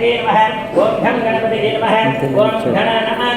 गणपतये नमः ओम घं गणपतये नमः ओम गणानां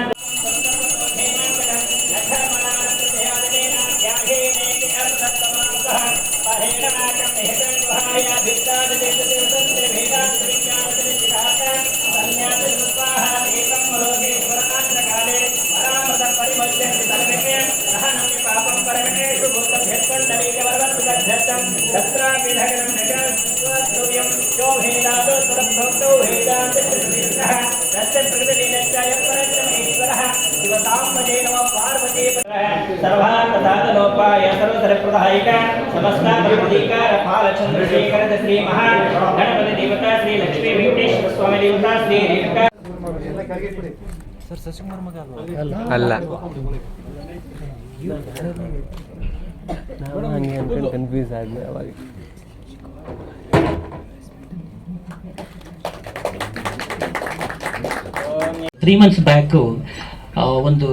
चंद्रशेखर श्री महागणपति देवता श्री लक्ष्मी वेंकटेश्वर स्वामी देवता श्री रेणुका सर शशिकुमार मग ಅಲ್ಲ ಹಂಗೆ ಅನ್ಕೊಂಡು ಕನ್ಫ್ಯೂಸ್ ಆದ್ವಿ ಅವಾಗ. 3 months ಬ್ಯಾಕ್ ಒಂದು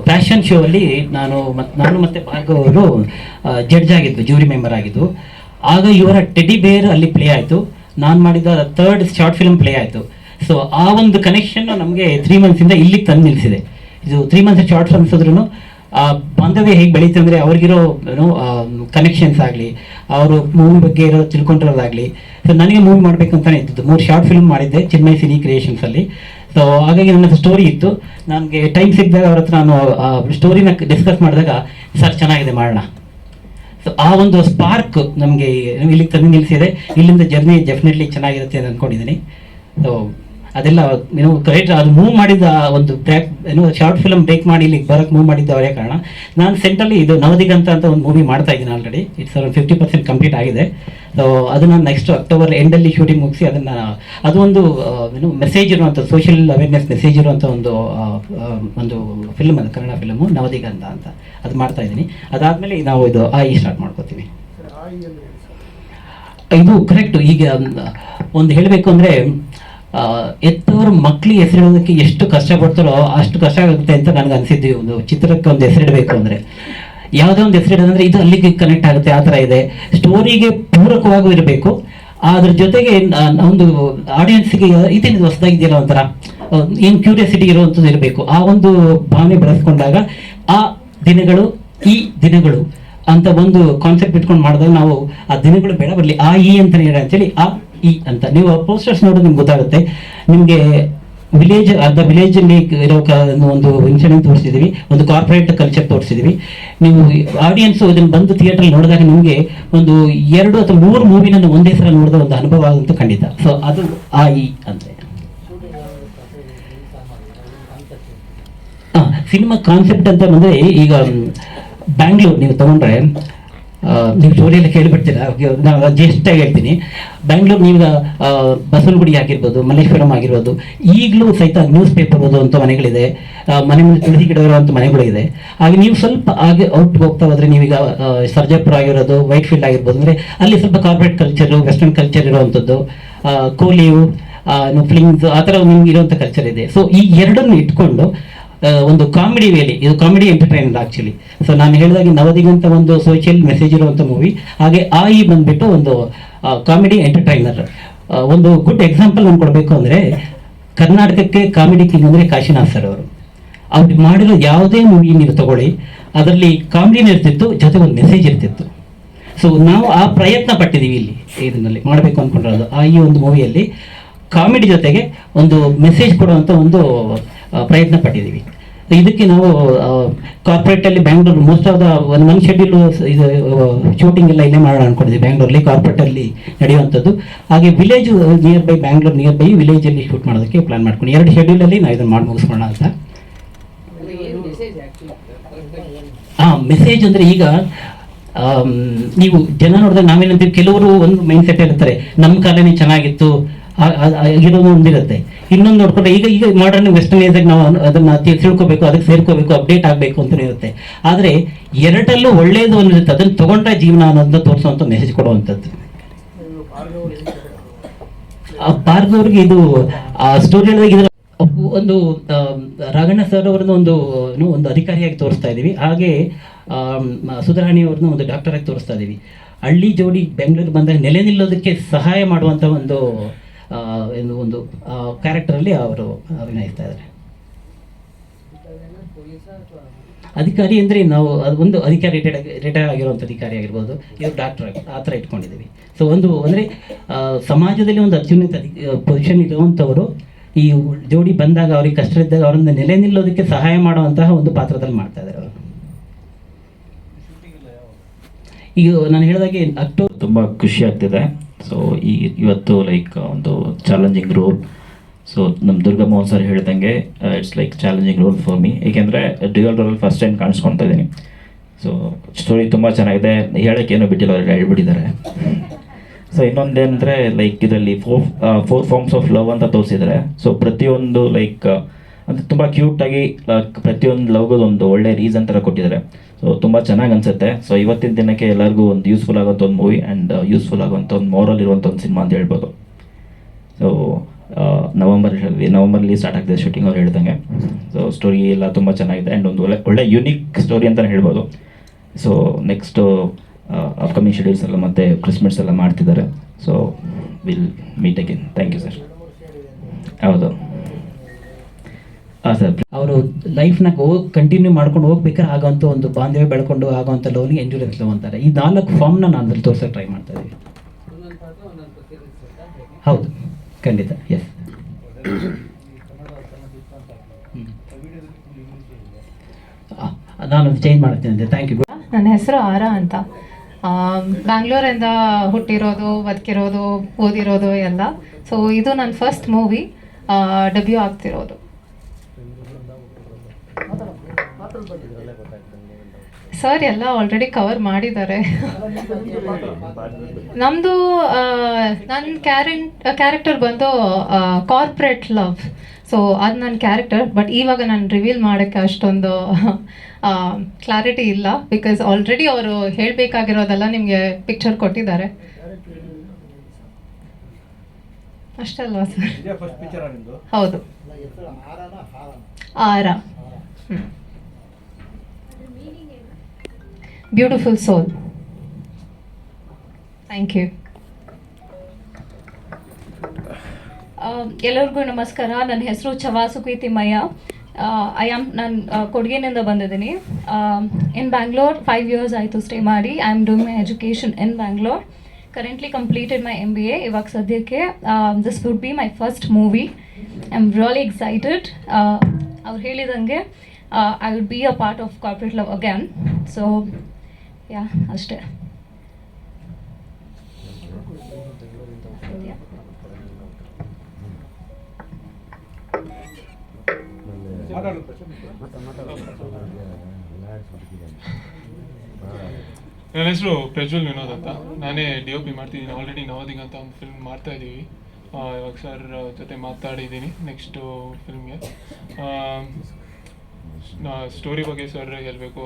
ಫ್ಯಾಷನ್ ಶೋ ಅಲ್ಲಿ ನಾನು ಮತ್ತೆ ಭಾರ್ಗವ್ ಅವರು ಜಡ್ಜ್ ಆಗಿದ್ದು, ಜೂರಿ ಮೆಂಬರ್ ಆಗಿದ್ದು. ಆಗ ಇವರ ಟೆಡಿ ಬೇರ್ ಅಲ್ಲಿ ಪ್ಲೇ ಆಯಿತು, ನಾನು ಮಾಡಿದ 3rd ಶಾರ್ಟ್ ಫಿಲ್ಮ್ ಪ್ಲೇ ಆಯಿತು. ಸೊ ಆ ಒಂದು ಕನೆಕ್ಷನ್ ನಮಗೆ 3 months ಇಂದ ಇಲ್ಲಿಗೆ ತಂದು ನಿಲ್ಲಿಸಿದೆ. ಇದು 3 months ಶಾರ್ಟ್ ಫಿಲ್ಮ್ಸ್ ಆದ್ರೂ ಆ ಬಾಂಧವ್ಯ ಹೇಗೆ ಬೆಳೀತು ಅಂದರೆ ಅವ್ರಿಗಿರೋ ಕನೆಕ್ಷನ್ಸ್ ಆಗಲಿ, ಅವರು ಮೂವಿ ಬಗ್ಗೆ ಇರೋ ತಿಳ್ಕೊಂಡಿರೋದಾಗಲಿ. ಸೊ ನನಗೆ ಮೂವಿ ಮಾಡಬೇಕಂತಾನೆ ಇದ್ದಿದ್ದು. 3 ಶಾರ್ಟ್ ಫಿಲ್ಮ್ ಮಾಡಿದ್ದೆ ಚಿನ್ಮಯ್ ಸಿನಿ ಕ್ರಿಯೇಷನ್ಸಲ್ಲಿ. ಸೊ ಹಾಗಾಗಿ ನನ್ನದು ಸ್ಟೋರಿ ಇತ್ತು. ನನಗೆ ಟೈಮ್ ಸಿಕ್ಕಿದಾಗ ಅವ್ರ ಹತ್ರ ನಾನು ಸ್ಟೋರಿನ ಡಿಸ್ಕಸ್ ಮಾಡಿದಾಗ ಸರ್ ಚೆನ್ನಾಗಿದೆ ಮಾಡೋಣ. ಸೊ ಆ ಒಂದು ಸ್ಪಾರ್ಕ್ ನಮಗೆ ಇಲ್ಲಿಗೆ ತಂದು ನಿಲ್ಲಿಸಿದೆ. ಇಲ್ಲಿಂದ ಜರ್ನಿ ಡೆಫಿನೆಟ್ಲಿ ಚೆನ್ನಾಗಿರುತ್ತೆ ಅಂತ ಅಂದ್ಕೊಂಡಿದ್ದೀನಿ. ಸೊ ಅದೆಲ್ಲ ಕರೆಕ್ಟ್ ಅದು ಮೂವ್ ಮಾಡಿದ ಒಂದು ಶಾರ್ಟ್ ಫಿಲ್ಮ್ ಬ್ರೇಕ್ ಮಾಡಿ ಇಲ್ಲಿಗೆ ಬರೋಕ್ಕೆ ಮೂವ್ ಮಾಡಿದ್ದು ಅವರೇ ಕಾರಣ. ನಾನು ಸೆಂಟ್ರಲ್ಲಿ ಇದು ನವದಿಗಂತ ಅಂತ ಒಂದು ಮೂವಿ ಮಾಡ್ತಾ ಇದ್ದೀನಿ ಆಲ್ರೆಡಿ. ಇಟ್ಸ್ ಅರೌಂಡ್ 50% ಕಂಪ್ಲೀಟ್ ಆಗಿದೆ. ಸೊ ಅದನ್ನು ನೆಕ್ಸ್ಟ್ ಅಕ್ಟೋಬರ್ ಎಂಡಲ್ಲಿ ಶೂಟಿಂಗ್ ಮುಗಿಸಿ ಅದು ಒಂದು ಮೆಸೇಜ್ ಇರುವಂಥ ಸೋಷಿಯಲ್ ಅವೇರ್ನೆಸ್ ಮೆಸೇಜ್ ಇರುವಂಥ ಒಂದು ಫಿಲ್ಮ್, ಅದು ಕನ್ನಡ ಫಿಲ್ಮು ನವದಿಗಂತ ಅಂತ ಅದು ಮಾಡ್ತಾ ಇದ್ದೀನಿ. ಅದಾದಮೇಲೆ ನಾವು ಇದು ಸ್ಟಾರ್ಟ್ ಮಾಡ್ಕೋತೀವಿ. ಇದು ಕರೆಕ್ಟು. ಈಗ ಒಂದು ಹೇಳಬೇಕು ಅಂದರೆ ಎತ್ತವರು ಮಕ್ಕಳಿಗೆ ಹೆಸರಿಡೋದಕ್ಕೆ ಎಷ್ಟು ಕಷ್ಟಪಡ್ತಾರೋ ಅಷ್ಟು ಕಷ್ಟ ಆಗುತ್ತೆ ಅಂತ ನನಗೆ ಅನಿಸಿದ್ವಿ. ಒಂದು ಚಿತ್ರಕ್ಕೆ ಒಂದು ಹೆಸರಿಡಬೇಕು ಅಂದರೆ ಯಾವುದೇ ಒಂದು ಹೆಸರಿಡೋದಂದ್ರೆ ಇದು ಅಲ್ಲಿಗೆ ಕನೆಕ್ಟ್ ಆಗುತ್ತೆ, ಆ ಥರ ಇದೆ. ಸ್ಟೋರಿಗೆ ಪೂರಕವಾಗೂ ಇರಬೇಕು, ಅದ್ರ ಜೊತೆಗೆ ಒಂದು ಆಡಿಯನ್ಸ್ಗೆ ಇದೇನಿದು ಹೊಸದಾಗಿದೆಯಲ್ಲ ಒಂಥರ ಏನು ಕ್ಯೂರಿಯಾಸಿಟಿ ಇರುವಂಥದ್ದು ಇರಬೇಕು. ಆ ಒಂದು ಭಾವನೆ ಬೆಳೆಸ್ಕೊಂಡಾಗ ಆ ದಿನಗಳು ಈ ದಿನಗಳು ಅಂತ ಒಂದು ಕಾನ್ಸೆಪ್ಟ್ ಇಟ್ಕೊಂಡು ಮಾಡಿದಾಗ ನಾವು ಆ ದಿನಗಳು ಬೇಡ ಬರಲಿ ಆ ಅಂತಾನೆ ಹೇಳಿ ಅಂತೇಳಿ ಈ ಅಂತ ನೀವು ಪೋಸ್ಟರ್ಸ್ ನೋಡೋದು ನಿಮ್ಗೆ ಗೊತ್ತಾಗುತ್ತೆ. ನಿಮಗೆ ವಿಲೇಜ್ ಅಲ್ಲಿ ಇರೋ ಒಂದು ಇನ್ಸಿಡೆಂಟ್ ತೋರಿಸಿದೀವಿ, ಒಂದು ಕಾರ್ಪೊರೇಟ್ ಕಲ್ಚರ್ ತೋರಿಸಿದೀವಿ. ನೀವು ಆಡಿಯನ್ಸ್ ಇದನ್ನು ಬಂದು ಥಿಯೇಟರ್ ನೋಡಿದಾಗ ನಿಮಗೆ ಒಂದು 2 ಅಥವಾ 3 ಮೂವಿನ ಒಂದೇ ಸಲ ನೋಡಿದ ಒಂದು ಅನುಭವ ಆದಂತೂ ಖಂಡಿತ. ಸೊ ಅದು ಅಂದ್ರೆ ಸಿನಿಮಾ ಕಾನ್ಸೆಪ್ಟ್ ಅಂತ ಬಂದ್ರೆ ಈಗ ಬ್ಯಾಂಗ್ಳೂರ್ ನೀವು ತಗೊಂಡ್ರೆ ನೀವು ಸ್ಟೋರಿಯೆಲ್ಲ ಕೇಳಿಬಿಡ್ತೀರಾ, ನಾನು ಜೆಸ್ಟಾಗಿ ಹೇಳ್ತೀನಿ. ಬ್ಯಾಂಗ್ಳೂರ್ ನೀವು ಬಸವನಗುಡಿ ಆಗಿರ್ಬೋದು, ಮಲ್ಲೇಶ್ವರಂ ಆಗಿರ್ಬೋದು, ಈಗಲೂ ಸಹಿತ ನ್ಯೂಸ್ ಪೇಪರ್ ಓದುವಂಥ ಮನೆಗಳಿದೆ, ಮನೆ ಮುಂದೆ ತುಳಸಿ ಗಿಡ ಇರುವಂಥ ಮನೆಗಳಿದೆ. ಹಾಗೆ ನೀವು ಸ್ವಲ್ಪ ಹಾಗೆ ಔಟ್ ಹೋಗ್ತಾ ಹೋದರೆ ನೀವೀಗ ಸರ್ಜಾಪುರ ಆಗಿರೋದು, ವೈಟ್ ಫೀಲ್ಡ್ ಆಗಿರ್ಬೋದು, ಅಂದರೆ ಅಲ್ಲಿ ಸ್ವಲ್ಪ ಕಾರ್ಪೊರೇಟ್ ಕಲ್ಚರು, ವೆಸ್ಟರ್ನ್ ಕಲ್ಚರ್ ಇರುವಂಥದ್ದು, ಕೋಲಿಯು, ಫಿಲಿಮ್ಸ್ ಆ ಥರ ನಿಮ್ಗೆ ಇರುವಂಥ ಕಲ್ಚರ್ ಇದೆ. ಸೊ ಈ ಎರಡನ್ನು ಇಟ್ಕೊಂಡು ಒಂದು ಕಾಮಿಡಿ ವೇಲಿ, ಇದು ಕಾಮಿಡಿ ಎಂಟರ್ಟೈನರ್ ಆಕ್ಚುಲಿ. ಸೊ ನಾನು ಹೇಳಿದಾಗೆ ನವದಿಗಂತ ಒಂದು ಸೋಷಿಯಲ್ ಮೆಸೇಜ್ ಇರುವಂಥ ಮೂವಿ, ಹಾಗೆ ಬಂದ್ಬಿಟ್ಟು ಒಂದು ಕಾಮಿಡಿ ಎಂಟರ್ಟೈನರ್. ಒಂದು ಗುಡ್ ಎಕ್ಸಾಂಪಲ್ ನಾನು ಕೊಡಬೇಕು ಅಂದರೆ ಕರ್ನಾಟಕಕ್ಕೆ ಕಾಮಿಡಿ ಕಿಂಗ್ ಅಂದರೆ ಕಾಶಿನಾಥ್ ಸರ್ ಅವರು. ಅವ್ರು ಮಾಡಿರೋ ಯಾವುದೇ ಮೂವಿ ನೀವು ತಗೊಳ್ಳಿ, ಅದರಲ್ಲಿ ಕಾಮಿಡಿನೂ ಇರ್ತಿತ್ತು, ಜೊತೆ ಒಂದು ಮೆಸೇಜ್ ಇರ್ತಿತ್ತು. ಸೊ ನಾವು ಆ ಪ್ರಯತ್ನ ಪಟ್ಟಿದ್ದೀವಿ ಇಲ್ಲಿ ಇದರಲ್ಲಿ ಮಾಡಬೇಕು ಅಂದ್ಕೊಂಡಿರೋದು. ಒಂದು ಮೂವಿಯಲ್ಲಿ ಕಾಮಿಡಿ ಜೊತೆಗೆ ಒಂದು ಮೆಸೇಜ್ ಕೊಡುವಂಥ ಒಂದು ಪ್ರಯತ್ನ ಪಟ್ಟಿದ್ದೀವಿ. ಇದಕ್ಕೆ ನಾವು ಕಾರ್ಪೊರೇಟಲ್ಲಿ ಬ್ಯಾಂಗ್ಳೂರು ಮೋಸ್ಟ್ ಆಫ್ ದ ಒಂದು ಶೆಡ್ಯೂಲ್ ಇದು ಶೂಟಿಂಗ್ ಎಲ್ಲ ಇಲ್ಲೇ ಮಾಡೋಣ ಅನ್ಕೊಂಡಿದ್ವಿ. ಬ್ಯಾಂಗ್ಳೂರಲ್ಲಿ ಕಾರ್ಪೊರೇಟಲ್ಲಿ ನಡೆಯುವಂಥದ್ದು, ಹಾಗೆ village near by Bangalore near by ವಿಲೇಜಲ್ಲಿ ಶೂಟ್ ಮಾಡೋದಕ್ಕೆ ಪ್ಲಾನ್ ಮಾಡ್ಕೊಂಡು 2 ಶೆಡ್ಯೂಲಲ್ಲಿ ನಾವು ಇದನ್ನು ಮಾಡಿ ಮುಗಿಸ್ಕೊಳ್ಳೋಣ ಅಂತ. ಮೆಸೇಜ್ ಅಂದರೆ ಈಗ ನೀವು ಜನ ನೋಡಿದಾಗ ನಾವೇನಂತೀವಿ, ಕೆಲವರು ಒಂದು ಮೈಂಡ್ ಸೆಟ್ ಇರ್ತಾರೆ, ನಮ್ಮ ಕಾಲನೇ ಚೆನ್ನಾಗಿತ್ತು ಆಗಿರೋದು ಒಂದಿರುತ್ತೆ. ಇನ್ನೊಂದು ನೋಡ್ಕೊಂಡ್ರೆ ಈಗ ಮಾಡರ್ನ್ ವೆಸ್ಟರ್ನ್ ಏಜಾಗಿ ನಾವು ಅದನ್ನು ತಿಳ್ಕೋಬೇಕು, ಅದಕ್ಕೆ ಸೇರ್ಕೋಬೇಕು, ಅಪ್ಡೇಟ್ ಆಗಬೇಕು ಅಂತ ಇರುತ್ತೆ. ಆದರೆ ಎರಡಲ್ಲೂ ಒಳ್ಳೆಯದು ಅನ್ನಿರುತ್ತೆ, ಅದನ್ನು ತಗೊಂಡ್ರೆ ಜೀವನ ಅನ್ನೋದನ್ನ ತೋರಿಸುವಂಥ ಮೆಸೇಜ್ ಕೊಡುವಂಥದ್ದು. ಭಾರ್ಗವ್ರಿಗೆ ಇದು ಸ್ಟೋರಿ ಹೇಳಿದಾಗ ಒಂದು ರಾಘಣ್ಣ ಸರ್ ಅವರನ್ನು ಒಂದು ಅಧಿಕಾರಿಯಾಗಿ ತೋರಿಸ್ತಾ ಇದ್ದೀವಿ, ಹಾಗೆ ಸುಧಾರಾಣಿ ಅವ್ರನ್ನ ಒಂದು ಡಾಕ್ಟರಾಗಿ ತೋರಿಸ್ತಾ ಇದ್ದೀವಿ. ಹಳ್ಳಿ ಜೋಡಿ ಬೆಂಗಳೂರು ಬಂದಾಗ ನೆಲೆ ನಿಲ್ಲೋದಕ್ಕೆ ಸಹಾಯ ಮಾಡುವಂಥ ಒಂದು ಒಂದು ಕ್ಯಾರೆಕ್ಟರಲ್ಲಿ ಅವರು ಅಭಿನಯಿಸ್ತಾ ಇದ್ದಾರೆ. ಅಧಿಕಾರಿ ಅಂದರೆ ನಾವು ಒಂದು ಅಧಿಕಾರಿ ರಿಟೈರ್ ಆಗಿರುವಂಥ ಅಧಿಕಾರಿ ಆಗಿರ್ಬೋದು, ಇವರು ಡಾಕ್ಟರ್ ಆ ಥರ ಇಟ್ಕೊಂಡಿದ್ದೀವಿ. ಸೊ ಒಂದು ಅಂದರೆ ಸಮಾಜದಲ್ಲಿ ಒಂದು ಅತ್ಯುನ್ನತ ಪೊಸಿಷನ್ ಇರುವಂಥವರು ಈ ಜೋಡಿ ಬಂದಾಗ ಅವ್ರಿಗೆ ಕಷ್ಟ ಇದ್ದಾಗ ಅವರನ್ನು ನೆಲೆ ನಿಲ್ಲೋದಕ್ಕೆ ಸಹಾಯ ಮಾಡುವಂತಹ ಒಂದು ಪಾತ್ರದಲ್ಲಿ ಮಾಡ್ತಾ ಇದ್ದಾರೆ ಅವರು. ಈಗ ನಾನು ಹೇಳಿದಾಗೆ ಅಕ್ಟೋಬರ್ ತುಂಬ ಖುಷಿ ಆಗ್ತಿದೆ. ಸೊ ಇವತ್ತು ಲೈಕ್ ಒಂದು ಚಾಲೆಂಜಿಂಗ್ ರೋಲ್. ಸೊ ನಮ್ಮ ದುರ್ಗಾ ಮೋಹನ್ ಸರ್ ಹೇಳ್ದಂಗೆ it's like challenging role for me. ಏಕೆಂದರೆ ಡ್ಯುಯಲ್ ರೋಲ್ ಫಸ್ಟ್ ಟೈಮ್ ಕಾಣಿಸ್ಕೊಳ್ತಾ ಇದ್ದೀನಿ. ಸೊ ಸ್ಟೋರಿ ತುಂಬ ಚೆನ್ನಾಗಿದೆ, ಹೇಳೋಕ್ಕೆ ಏನೋ ಬಿಟ್ಟಿಲ್ಲ, ಅವ್ರಿಗೆ ಹೇಳ್ಬಿಟ್ಟಿದ್ದಾರೆ. ಸೊ ಇನ್ನೊಂದೇನೆಂದರೆ ಲೈಕ್ ಇದರಲ್ಲಿ ಫೋರ್ ಫಾರ್ಮ್ಸ್ ಆಫ್ ಲವ್ ಅಂತ ತೋರಿಸಿದ್ದಾರೆ. ಸೊ ಪ್ರತಿಯೊಂದು ಲೈಕ್ ಅಂದರೆ ತುಂಬ ಕ್ಯೂಟಾಗಿ ಪ್ರತಿಯೊಂದು ಲವ್ಗೂ ಒಂದು ಒಳ್ಳೆ ರೀಸನ್ ಥರ ಕೊಟ್ಟಿದ್ದಾರೆ. ಸೊ ತುಂಬ ಚೆನ್ನಾಗಿ ಅನಿಸುತ್ತೆ. ಸೊ ಇವತ್ತಿನ ದಿನಕ್ಕೆ ಎಲ್ಲರಿಗೂ ಒಂದು ಯೂಸ್ಫುಲ್ ಆಗೋಂಥ ಒಂದು ಮೂವಿ ಆ್ಯಂಡ್ ಯೂಸ್ಫುಲ್ ಆಗೋಂಥ ಒಂದು ಮಾರಲ್ ಇರುವಂಥ ಒಂದು ಸಿನಿಮಾ ಅಂತ ಹೇಳ್ಬೋದು. ಸೊ ನವಂಬರಲ್ಲಿ ಸ್ಟಾರ್ಟ್ ಆಗ್ತಿದೆ ಶೂಟಿಂಗ್ ಅವ್ರು ಹೇಳ್ದಂಗೆ. ಸೊ ಸ್ಟೋರಿ ಎಲ್ಲ ತುಂಬ ಚೆನ್ನಾಗಿದೆ ಆ್ಯಂಡ್ ಒಂದು ಒಳ್ಳೆ ಯುನೀಕ್ ಸ್ಟೋರಿ ಅಂತಲೇ ಹೇಳ್ಬೋದು. ಸೊ ನೆಕ್ಸ್ಟು ಅಪ್ಕಮಿಂಗ್ ಶೆಡ್ಯೂಲ್ಸ್ ಎಲ್ಲ ಮತ್ತು ಕ್ರಿಸ್ಮಸ್ ಎಲ್ಲ ಮಾಡ್ತಿದ್ದಾರೆ. So will meet again. Thank you sir. ಹೌದು ಹಾಂ ಸರ್. ಅವರು ಲೈಫ್ನ ಕಂಟಿನ್ಯೂ ಮಾಡ್ಕೊಂಡು ಹೋಗ್ಬೇಕಾದ್ರೆ ಆಗೋಂಥ ಒಂದು ಬಾಂಧವ್ಯ ಬೆಳ್ಕೊಂಡು ಆಗೋಂಥ ಲೋನ್ಗೆ ಎಂಜೂರೆನ್ಸ್ ಲವ್ ಅಂತಾರೆ. ಈ 4 ಫಾರ್ಮ್ನ ನಾನು ಅದ್ರಲ್ಲಿ ತೋರ್ಸೋಕೆ ಟ್ರೈ ಮಾಡ್ತಾ ಇದ್ದೀವಿ. ಹೌದು, ಖಂಡಿತ. ಎಸ್. ನಾನು ಚೇಂಜ್ ಮಾಡ್ತೀನಿ ಅಂತೆ. Thank you. ನನ್ನ ಹೆಸರು ಆರಾ ಅಂತ. ಬ್ಯಾಂಗ್ಳೂರಿಂದ ಹುಟ್ಟಿರೋದು, ಬದುಕಿರೋದು, ಓದಿರೋದು ಎಲ್ಲ. ಸೊ ಇದು ನನ್ನ ಫಸ್ಟ್ ಮೂವಿ, ಡೆಬ್ಯೂ ಆಗ್ತಿರೋದು. ಸರ್ ಎಲ್ಲ ಆಲ್ರೆಡಿ ಕವರ್ ಮಾಡಿದ್ದಾರೆ. ನಮ್ಮದು ನನ್ನ ಕ್ಯಾರೆಕ್ಟರ್ ಬಂದು ಕಾರ್ಪೊರೇಟ್ ಲವ್. ಸೊ ಅದು ನನ್ನ ಕ್ಯಾರೆಕ್ಟರ್. ಬಟ್ ಇವಾಗ ನಾನು ರಿವೀಲ್ ಮಾಡೋಕ್ಕೆ ಅಷ್ಟೊಂದು ಕ್ಲಾರಿಟಿ ಇಲ್ಲ, ಬಿಕಾಸ್ ಆಲ್ರೆಡಿ ಅವರು ಹೇಳಬೇಕಾಗಿರೋದೆಲ್ಲ ನಿಮಗೆ ಪಿಕ್ಚರ್ ಕೊಟ್ಟಿದ್ದಾರೆ. ಅಷ್ಟಲ್ವಾ ಸರ್? ಹೌದು, Aara. Beautiful soul. Thank you. ಎಲ್ಲರಿಗೂ ನಮಸ್ಕಾರ. ನನ್ನ ಹೆಸರು ಚವಾಸುಕಿ ತಿಮ್ಮಯ್ಯ. ನಾನು ಕೊಡಗಿನಿಂದ ಬಂದಿದ್ದೀನಿ. ಇನ್ ಬ್ಯಾಂಗ್ಳೂರ್ 5 years ಆಯಿತು ಸ್ಟೇ ಮಾಡಿ. I am doing my education in Bangalore. Currently completed my MBA. ಇವಾಗ ಸದ್ಯಕ್ಕೆ this would be my first movie. I am really excited. ಅವ್ರು ಹೇಳಿದಂಗೆ I would be a part of corporate love again. So yeah, ಅಷ್ಟೇ. ನನ್ನ ಹೆಸರು ಪ್ರಜ್ವಲ್ ವಿನೋದ್ ಅಂತ. ನಾನೇ DOP ಮಾಡ್ತಿದ್ದೀನಿ. ಆಲ್ರೆಡಿ ನವದಿಗ ಅಂತ ಒಂದು ಫಿಲ್ಮ್ ಮಾಡ್ತಾ ಇದ್ದೀವಿ. ಇವಾಗ ಸರ್ ಜೊತೆ ಮಾತಾಡಿದ್ದೀನಿ ನೆಕ್ಸ್ಟು ಫಿಲ್ಮ್ಗೆ. ಸ್ಟೋರಿ ಬಗ್ಗೆ ಸರ್ ಹೇಳಬೇಕು,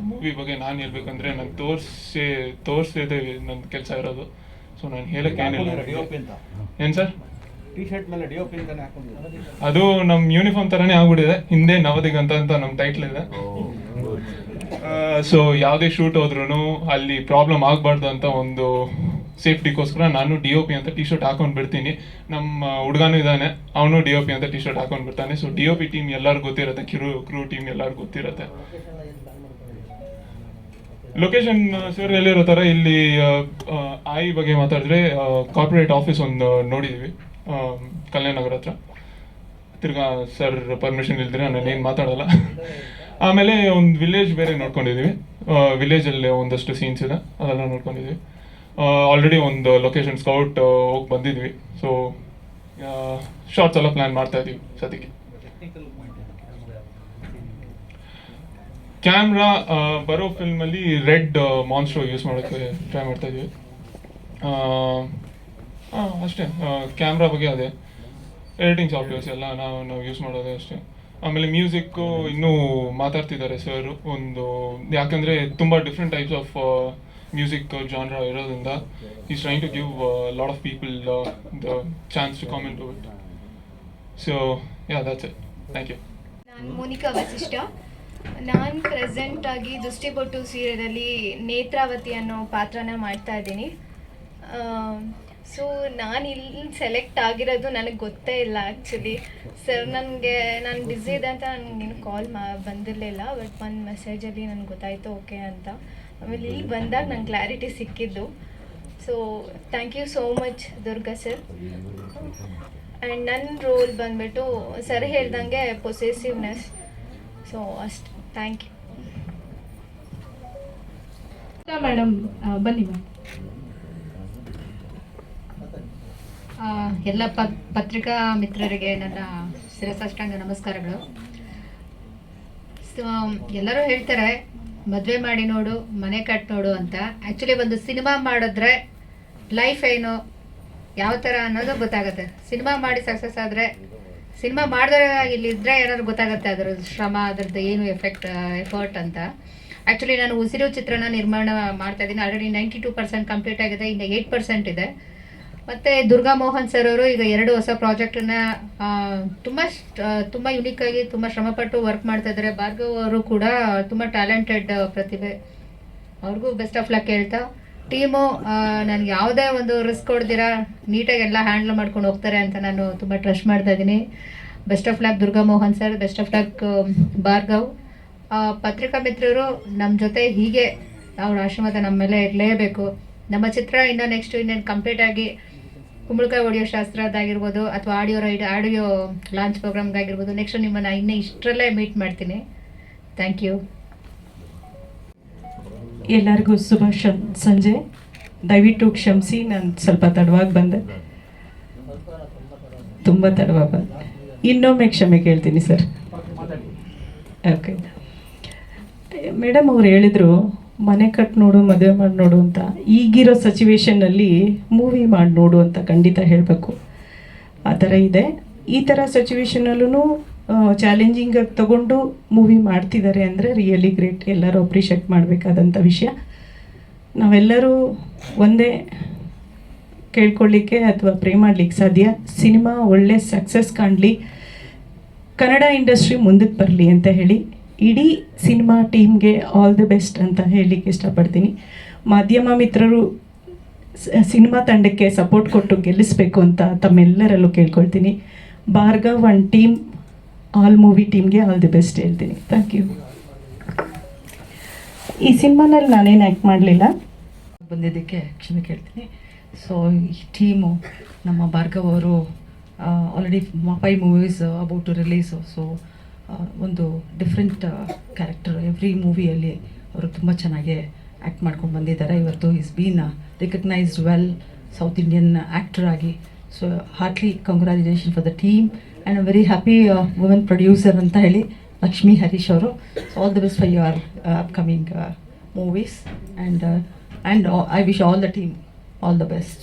ಮೂವಿ ಬಗ್ಗೆ ನಾನು ಹೇಳ್ಬೇಕಂದ್ರೆ ನಾನು ತೋರಿಸಿದೆ ನನ್ನ ಕೆಲಸ ಇರೋದು. ಸೊ ನಾನು ಹೇಳಕ್ಕೆ ಏನಿಲ್ಲ. ಏನು ಸರ್? ಅದು ನಮ್ಮ ಯೂನಿಫಾರ್ಮ್ ಥರನೇ ಆಗ್ಬಿಟ್ಟಿದೆ. ಹಿಂದೆ ನವದಿಗಂತ ಅಂತ ನಮ್ಮ ಟೈಟ್ಲ್ ಇದೆ. ಸೊ ಯಾವುದೇ ಶೂಟ್ ಹೋದ್ರೂ ಅಲ್ಲಿ ಪ್ರಾಬ್ಲಮ್ ಆಗಬಾರ್ದು ಅಂತ ಒಂದು ಸೇಫ್ಟಿಗೋಸ್ಕರ ನಾನು DOP ಅಂತ T-shirt ಹಾಕೊಂಡು ಬಿಡ್ತೀನಿ. ನಮ್ಮ ಹುಡುಗನೂ ಇದ್ದಾನೆ, ಅವನು DOP ಅಂತ T-shirt ಹಾಕೊಂಡು ಬಿಡ್ತಾನೆ. ಸೊ DOP ಟೀಮ್ ಎಲ್ಲರಿಗೂ ಗೊತ್ತಿರುತ್ತೆ, ಕ್ರೂ ಟೀಮ್ ಎಲ್ಲರಿಗೂ ಗೊತ್ತಿರುತ್ತೆ. ಲೊಕೇಶನ್ ಸರ್ ಎಲ್ಲಿರೋ ಥರ ಇಲ್ಲಿ ಬಗ್ಗೆ ಮಾತಾಡಿದ್ರೆ ಕಾರ್ಪೊರೇಟ್ ಆಫೀಸ್ ಒಂದು ನೋಡಿದ್ದೀವಿ ಕಲ್ಯಾಣ ನಗರ ಹತ್ರ. ತಿರ್ಗಾ ಸರ್ ಪರ್ಮಿಷನ್ ಇಲ್ದಿರ ನಾನೇನು ಮಾತಾಡಲ್ಲ. ಆಮೇಲೆ ಒಂದು ವಿಲೇಜ್ ಬೇರೆ ನೋಡ್ಕೊಂಡಿದ್ದೀವಿ. ವಿಲೇಜಲ್ಲಿ ಒಂದಷ್ಟು ಸೀನ್ಸ್ ಇದೆ, ಅದೆಲ್ಲ ನೋಡ್ಕೊಂಡಿದ್ದೀವಿ. ಆಲ್ರೆಡಿ ಒಂದು ಲೊಕೇಶನ್ ಸ್ಕೌಟ್ ಹೋಗಿ ಬಂದಿದ್ವಿ. ಸೊ ಶಾರ್ಟ್ಸ್ ಎಲ್ಲ ಪ್ಲ್ಯಾನ್ ಮಾಡ್ತಾ ಇದ್ದೀವಿ ಸದ್ಯಕ್ಕೆ. ಕ್ಯಾಮ್ರಾ ಬರೋ ಫಿಲ್ಮಲ್ಲಿ ರೆಡ್ ಮಾನ್ಸ್ಟ್ರೋ ಯೂಸ್ ಮಾಡೋಕ್ಕೆ ಟ್ರೈ ಮಾಡ್ತಾ ಇದ್ದೀವಿ. ಅಷ್ಟೇ. ಕ್ಯಾಮ್ರಾ ಬಗ್ಗೆ ಅದೇ, ಎಡಿಟಿಂಗ್ ಸಾಫ್ಟ್ವೇರ್ಸ್ ಎಲ್ಲ ನಾವು ಯೂಸ್ ಮಾಡೋದೇ ಅಷ್ಟೇ. ಆಮೇಲೆ ಮ್ಯೂಸಿಕ್ಕು ಇನ್ನೂ ಮಾತಾಡ್ತಿದ್ದಾರೆ ಸರ್ ಒಂದು, ಯಾಕಂದರೆ ತುಂಬ different types of music genre ಇರೋದ್ರಿಂದ is trying to give lot of people the chance to comment to it. So yeah, that's it. Thank you. ನಾನು ಮೋನಿಕಾ ವಸಿಷ್ಠ. ನಾನು ಪ್ರೆಸೆಂಟಾಗಿ ದೃಷ್ಟಿಬೊಟ್ಟು ಸೀರಿಯಲಲ್ಲಿ ನೇತ್ರಾವತಿ ಅನ್ನೋ ಪಾತ್ರನ ಮಾಡ್ತಾ ಇದ್ದೀನಿ. ಸೊ ನಾನು ಇಲ್ಲಿ ಸೆಲೆಕ್ಟ್ ಆಗಿರೋದು ನನಗೆ ಗೊತ್ತೇ ಇಲ್ಲ ಆ್ಯಕ್ಚುಲಿ. ಸರ್ ನನಗೆ ನಾನು ಬ್ಯುಸಿ ಇದೆ ಅಂತ ನನಗೇನು ಕಾಲ್ ಬಂದಿರಲಿಲ್ಲ, ಬಟ್ ಒಂದು ಮೆಸೇಜಲ್ಲಿ ನನಗೆ ಗೊತ್ತಾಯಿತು ಓಕೆ ಅಂತ. ಆಮೇಲೆ ಇಲ್ಲಿ ಬಂದಾಗ ನಂಗೆ ಕ್ಲಾರಿಟಿ ಸಿಕ್ಕಿದ್ದು. So thank you so much Durga sir. And ನನ್ನ ರೋಲ್ ಬಂದುಬಿಟ್ಟು ಸರ್ ಹೇಳ್ದಂಗೆ ಪೊಸೆಸಿವ್ನೆಸ್. ಸೊ ಅಷ್ಟು ಥ್ಯಾಂಕ್ ಯು ಮೇಡಮ್. ಬನ್ನಿ ಮ್ಯಾಮ್. ಎಲ್ಲ ಪತ್ರಿಕಾ ಮಿತ್ರರಿಗೆ ನನ್ನ ಶಿರಸಾಷ್ಟಾಂಗ ನಮಸ್ಕಾರಗಳು. ಸೊ ಎಲ್ಲರೂ ಹೇಳ್ತಾರೆ ಮದುವೆ ಮಾಡಿ ನೋಡು, ಮನೆ ಕಟ್ ನೋಡು ಅಂತ. ಆ್ಯಕ್ಚುಲಿ ಒಂದು ಸಿನಿಮಾ ಮಾಡಿದ್ರೆ ಲೈಫ್ ಏನು, ಯಾವ ಥರ ಅನ್ನೋದು ಗೊತ್ತಾಗುತ್ತೆ. ಸಿನಿಮಾ ಮಾಡಿ ಸಕ್ಸಸ್ ಆದರೆ, ಸಿನಿಮಾ ಮಾಡಿದ್ರೆ ಇಲ್ಲಿದ್ದರೆ ಏನಾದ್ರು ಗೊತ್ತಾಗುತ್ತೆ ಅದರ ಶ್ರಮ, ಅದರದ್ದು ಏನು ಎಫರ್ಟ್ ಅಂತ. ಆ್ಯಕ್ಚುಲಿ ನಾನು ಉಸಿರು ಚಿತ್ರನ ನಿರ್ಮಾಣ ಮಾಡ್ತಾಯಿದ್ದೀನಿ. ಆಲ್ರೆಡಿ 92% ಕಂಪ್ಲೀಟ್ ಆಗಿದೆ, ಇನ್ನು 8% ಇದೆ. ಮತ್ತು ದುರ್ಗಾ ಮೋಹನ್ ಸರ್ ಅವರು ಈಗ 2 ಹೊಸ ಪ್ರಾಜೆಕ್ಟನ್ನು ತುಂಬ ಯುನೀಕಾಗಿ ತುಂಬ ಶ್ರಮಪಟ್ಟು ವರ್ಕ್ ಮಾಡ್ತಾಯಿದ್ದಾರೆ. ಭಾರ್ಗವ್ ಅವರು ಕೂಡ ತುಂಬ ಟ್ಯಾಲೆಂಟೆಡ್ ಪ್ರತಿಭೆ, ಅವ್ರಿಗೂ ಬೆಸ್ಟ್ ಆಫ್ ಲಕ್ ಹೇಳ್ತಾ, ಟೀಮು ನನಗೆ ಯಾವುದೇ ಒಂದು ರಿಸ್ಕ್ ಕೊಡ್ದಿರಾ ನೀಟಾಗಿ ಎಲ್ಲ ಹ್ಯಾಂಡಲ್ ಮಾಡ್ಕೊಂಡು ಹೋಗ್ತಾರೆ ಅಂತ ನಾನು ತುಂಬ ಟ್ರಸ್ಟ್ ಮಾಡ್ತಾ ಇದ್ದೀನಿ. Best of luck Durga Mohan sir, best of luck Bhargav. ಪತ್ರಿಕಾ ಮಿತ್ರರು ನಮ್ಮ ಜೊತೆ ಹೀಗೆ ಅವ್ರ ಆಶೀರ್ವಾದ ನಮ್ಮ ಮೇಲೆ ಇರಲೇಬೇಕು. ನಮ್ಮ ಚಿತ್ರ ಇನ್ನೇನು ಕಂಪ್ಲೀಟ್ ಆಗಿ ಕುಂಬಳಕಾಯಿ ಹೊಡೆಯೋ ಶಾಸ್ತ್ರದ್ದಾಗಿರ್ಬೋದು ಅಥವಾ ಆಡಿಯೋ ಲಾಂಚ್ ಪ್ರೋಗ್ರಾಮ್ಗಾಗಿರ್ಬೋದು, ನೆಕ್ಸ್ಟ್ ನಿಮ್ಮನ್ನು ಇನ್ನೂ ಇಷ್ಟರಲ್ಲೇ ಮೀಟ್ ಮಾಡ್ತೀನಿ. Thank you. ಎಲ್ಲರಿಗೂ ಶುಭ ಸಂಜೆ. ದಯವಿಟ್ಟು ಕ್ಷಮಿಸಿ, ನಾನು ಸ್ವಲ್ಪ ತಡವಾಗಿ ಬಂದೆ, ತುಂಬ ತಡವಾಗಿ ಬಂದೆ. ಇನ್ನೊಮ್ಮೆ ಕ್ಷಮೆ ಕೇಳ್ತೀನಿ ಸರ್. ಓಕೆ ಮೇಡಮ್, ಅವ್ರು ಹೇಳಿದರು ಮನೆ ಕಟ್ ನೋಡು, ಮದುವೆ ಮಾಡಿ ನೋಡು ಅಂತ. ಈಗಿರೋ ಸಿಚುವೇಶನ್ನಲ್ಲಿ ಮೂವಿ ಮಾಡಿ ನೋಡು ಅಂತ ಖಂಡಿತ ಹೇಳಬೇಕು. ಆ ಥರ ಇದೆ. ಈ ಥರ ಸಿಚುವೇಶನಲ್ಲೂ ಚಾಲೆಂಜಿಂಗಾಗಿ ತಗೊಂಡು ಮೂವಿ ಮಾಡ್ತಿದ್ದಾರೆ ಅಂದರೆ ರಿಯಲಿ ಗ್ರೇಟ್. ಎಲ್ಲರೂ ಅಪ್ರಿಷಿಯೇಟ್ ಮಾಡಬೇಕಾದಂಥ ವಿಷಯ. ನಾವೆಲ್ಲರೂ ಒಂದೇ ಕೇಳ್ಕೊಳ್ಳಿಕ್ಕೆ ಅಥವಾ ಪ್ರೇ ಮಾಡಲಿಕ್ಕೆ ಸಾಧ್ಯ, ಸಿನಿಮಾ ಒಳ್ಳೆ ಸಕ್ಸಸ್ ಕಾಣಲಿ, ಕನ್ನಡ ಇಂಡಸ್ಟ್ರಿ ಮುಂದಕ್ಕೆ ಬರಲಿ ಅಂತ ಹೇಳಿ ಇಡೀ ಸಿನಿಮಾ ಟೀಮ್ಗೆ ಆಲ್ ದಿ ಬೆಸ್ಟ್ ಅಂತ ಹೇಳಲಿಕ್ಕೆ ಇಷ್ಟಪಡ್ತೀನಿ. ಮಾಧ್ಯಮ ಮಿತ್ರರು ಸಿನಿಮಾ ತಂಡಕ್ಕೆ ಸಪೋರ್ಟ್ ಕೊಟ್ಟು ಗೆಲ್ಲಿಸಬೇಕು ಅಂತ ತಮ್ಮೆಲ್ಲರಲ್ಲೂ ಕೇಳ್ಕೊಳ್ತೀನಿ. Bhargav and team, all movie ಟೀಮ್ಗೆ ಆಲ್ ದಿ ಬೆಸ್ಟ್ ಹೇಳ್ತೀನಿ. Thank you. ಈ ಸಿನಿಮಾನಲ್ಲಿ ನಾನೇನು ಆ್ಯಕ್ಟ್ ಮಾಡಲಿಲ್ಲ, ಬಂದಿದ್ದಕ್ಕೆ ಕ್ಷಮೆ ಕೇಳ್ತೀನಿ. ಸೊ ಈ ಟೀಮು ನಮ್ಮ ಭಾರ್ಗವ್ ಅವರು already 5 movies about to release. So ಒಂದು ಡಿಫ್ರೆಂಟ್ ಕ್ಯಾರೆಕ್ಟರ್ ಎವ್ರಿ ಮೂವಿಯಲ್ಲಿ ಅವರು ತುಂಬ ಚೆನ್ನಾಗಿ ಆ್ಯಕ್ಟ್ ಮಾಡ್ಕೊಂಡು ಬಂದಿದ್ದಾರೆ. ಇವತ್ತು is been recognised well South Indian actor ಆಗಿ. So heartly congratulation for the team and I very happy women producer ಅಂತ ಹೇಳಿ ಲಕ್ಷ್ಮೀ ಹರೀಶ್ ಅವರು. So all the best for your upcoming movies and I wish all the team all the best.